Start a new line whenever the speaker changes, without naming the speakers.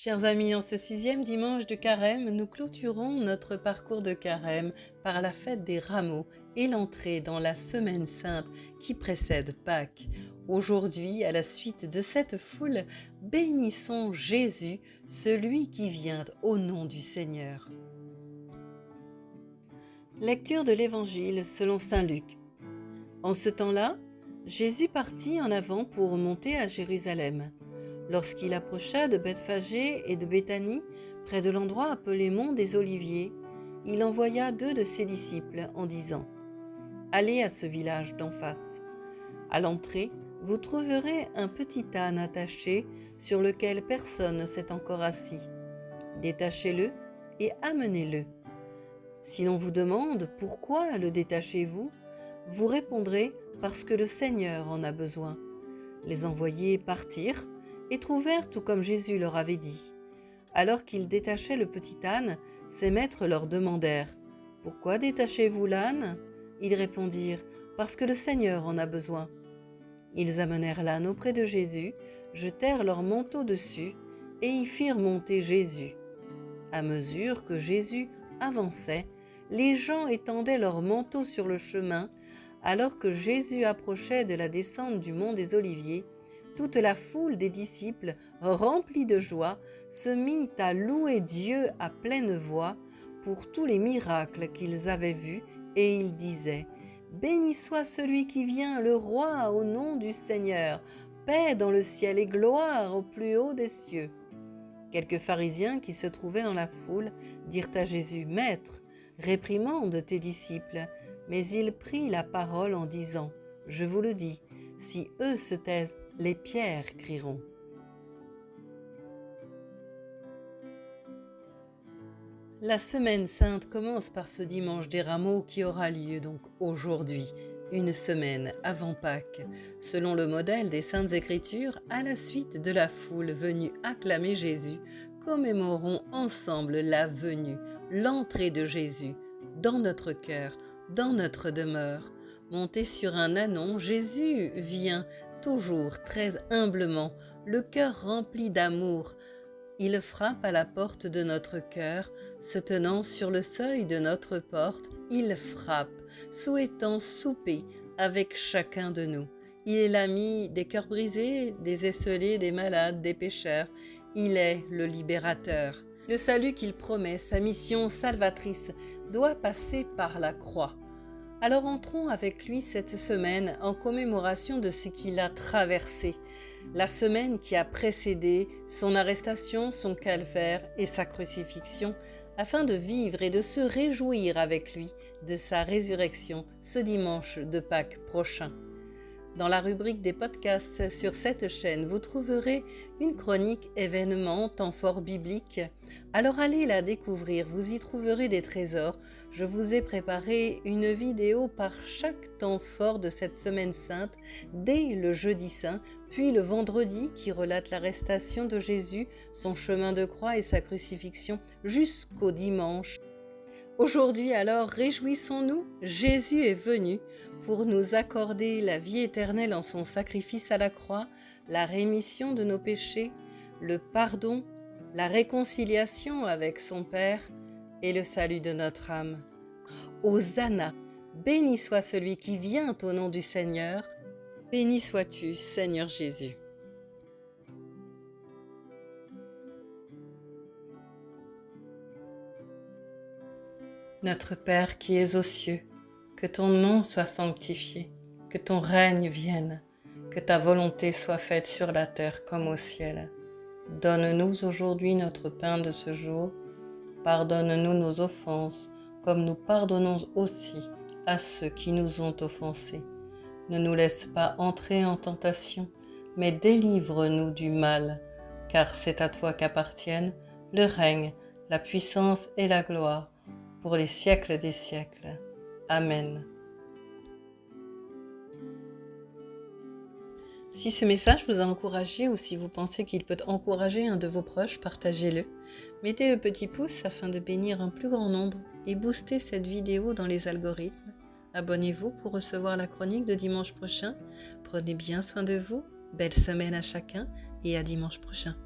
Chers amis, en ce 6e dimanche de Carême, nous clôturons notre parcours de Carême par la fête des Rameaux et l'entrée dans la Semaine Sainte qui précède Pâques. Aujourd'hui, à la suite de cette foule, bénissons Jésus, celui qui vient au nom du Seigneur. Lecture de l'Évangile selon saint Luc. En ce temps-là, Jésus partit en avant pour monter à Jérusalem. Lorsqu'il approcha de Bethphagée et de Béthanie, près de l'endroit appelé Mont des Oliviers, il envoya 2 de ses disciples en disant « Allez à ce village d'en face. À l'entrée, vous trouverez un petit âne attaché sur lequel personne ne s'est encore assis. Détachez-le et amenez-le. Si l'on vous demande « Pourquoi le détachez-vous ?», vous répondrez « Parce que le Seigneur en a besoin. » Les envoyés partirent et trouvèrent tout comme Jésus leur avait dit. Alors qu'ils détachaient le petit âne, ses maîtres leur demandèrent « Pourquoi détachez-vous l'âne ?» Ils répondirent « Parce que le Seigneur en a besoin. » Ils amenèrent l'âne auprès de Jésus, jetèrent leur manteau dessus et y firent monter Jésus. À mesure que Jésus avançait, les gens étendaient leurs manteaux sur le chemin. Alors que Jésus approchait de la descente du mont des Oliviers, toute la foule des disciples, remplie de joie, se mit à louer Dieu à pleine voix pour tous les miracles qu'ils avaient vus, et ils disaient « Béni soit celui qui vient, le roi, au nom du Seigneur, paix dans le ciel et gloire au plus haut des cieux. » Quelques pharisiens qui se trouvaient dans la foule dirent à Jésus « Maître, réprimande tes disciples. » Mais il prit la parole en disant « Je vous le dis, si eux se taisent, les pierres crieront. » La Semaine Sainte commence par ce dimanche des Rameaux qui aura lieu donc aujourd'hui, une semaine avant Pâques, selon le modèle des Saintes Écritures, à la suite de la foule venue acclamer Jésus. Commémorons ensemble la venue, l'entrée de Jésus dans notre cœur, dans notre demeure. Monté sur un ânon, Jésus vient toujours très humblement, le cœur rempli d'amour. Il frappe à la porte de notre cœur, se tenant sur le seuil de notre porte, il frappe, souhaitant souper avec chacun de nous. Il est l'ami des cœurs brisés, des esseulés, des malades, des pécheurs. Il est le libérateur. Le salut qu'il promet, sa mission salvatrice, doit passer par la croix. Alors entrons avec lui cette semaine en commémoration de ce qu'il a traversé, la semaine qui a précédé son arrestation, son calvaire et sa crucifixion, afin de vivre et de se réjouir avec lui de sa résurrection ce dimanche de Pâques prochain. Dans la rubrique des podcasts sur cette chaîne, vous trouverez une chronique événement, temps fort biblique. Alors allez la découvrir, vous y trouverez des trésors. Je vous ai préparé une vidéo par chaque temps fort de cette semaine sainte, dès le jeudi saint, puis le vendredi qui relate l'arrestation de Jésus, son chemin de croix et sa crucifixion, jusqu'au dimanche. Aujourd'hui alors, réjouissons-nous, Jésus est venu pour nous accorder la vie éternelle en son sacrifice à la croix, la rémission de nos péchés, le pardon, la réconciliation avec son Père et le salut de notre âme. Hosanna, béni soit celui qui vient au nom du Seigneur, béni sois-tu, Seigneur Jésus. Notre Père qui es aux cieux, que ton nom soit sanctifié, que ton règne vienne, que ta volonté soit faite sur la terre comme au ciel. Donne-nous aujourd'hui notre pain de ce jour. Pardonne-nous nos offenses, comme nous pardonnons aussi à ceux qui nous ont offensés. Ne nous laisse pas entrer en tentation, mais délivre-nous du mal, car c'est à toi qu'appartiennent le règne, la puissance et la gloire, pour les siècles des siècles. Amen. Si ce message vous a encouragé ou si vous pensez qu'il peut encourager un de vos proches, partagez-le. Mettez le petit pouce afin de bénir un plus grand nombre et booster cette vidéo dans les algorithmes. Abonnez-vous pour recevoir la chronique de dimanche prochain. Prenez bien soin de vous. Belle semaine à chacun et à dimanche prochain.